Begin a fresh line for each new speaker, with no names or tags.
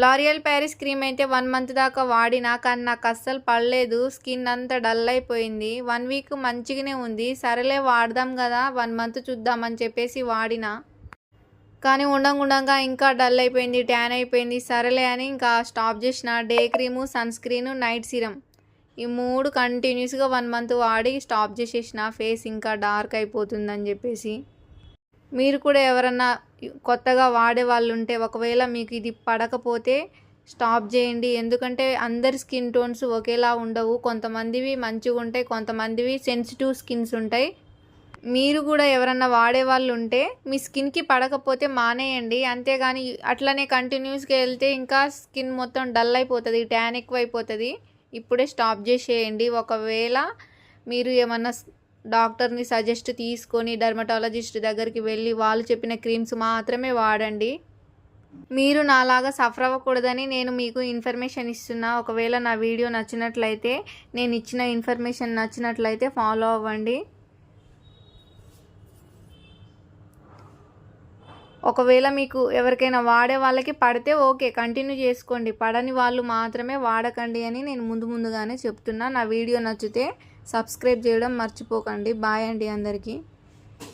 L'Oréal Paris cream అయితే 1 month దాకా వాడినా కానీ నాకు అస్సలు పడలేదు. స్కిన్ అంతా డల్ అయిపోయింది. 1 వీక్ మంచిగానే ఉంది. సరేలే వాడదాం కదా 1 మంత్ చూద్దామని చెప్పేసి వాడినా. కానీ ఉండంగా ఇంకా డల్ అయిపోయింది, ట్యాన్ అయిపోయింది. సరేలే అని ఇంకా స్టాప్ చేసిన. Day cream, sun screen, night serum ఈ 3 కంటిన్యూస్గా 1 మంత్ వాడి స్టాప్ చేసేసిన. ఫేస్ ఇంకా డార్క్ అయిపోతుందని చెప్పేసి. మీరు కూడా ఎవరన్నా కొత్తగా వాడే వాళ్ళు ఉంటే ఒకవేళ మీకు ఇది పడకపోతే స్టాప్ చేయండి. ఎందుకంటే అందరి స్కిన్ టోన్స్ ఒకేలా ఉండవు. కొంతమందివి మంచిగా ఉంటాయి, కొంతమందివి సెన్సిటివ్ స్కిన్స్ ఉంటాయి. మీరు కూడా ఎవరన్నా వాడే వాళ్ళు ఉంటే మీ స్కిన్కి పడకపోతే మానేయండి. అంతేగాని అట్లనే కంటిన్యూస్గా వెళ్తే ఇంకా స్కిన్ మొత్తం డల్ అయిపోతుంది, ట్యాన్ ఎక్కువ అయిపోతుంది. ఇప్పుడే స్టాప్ చేసేయండి. ఒకవేళ మీరు ఏమన్నా డాక్టర్ని సజెస్ట్ తీసుకొని డర్మటాలజిస్ట్ దగ్గరికి వెళ్ళి వాళ్ళు చెప్పిన క్రీమ్స్ మాత్రమే వాడండి. మీరు నాలాగా సఫర్ అవ్వకూడదని నేను మీకు ఇన్ఫర్మేషన్ ఇస్తున్నా. ఒకవేళ నా వీడియో నచ్చినట్లయితే, నేను ఇచ్చిన ఇన్ఫర్మేషన్ నచ్చినట్లయితే ఫాలో అవ్వండి. ఒకవేళ మీకు ఎవరికైనా వాడే వాళ్ళకి పడితే ఓకే, కంటిన్యూ చేసుకోండి. పడని వాళ్ళు మాత్రమే వాడకండి అని నేను ముందుగానే చెప్తున్నా. నా వీడియో నచ్చితే సబ్స్క్రైబ్ చేయడం మర్చిపోకండి. బాయ్ అండి అందరికీ.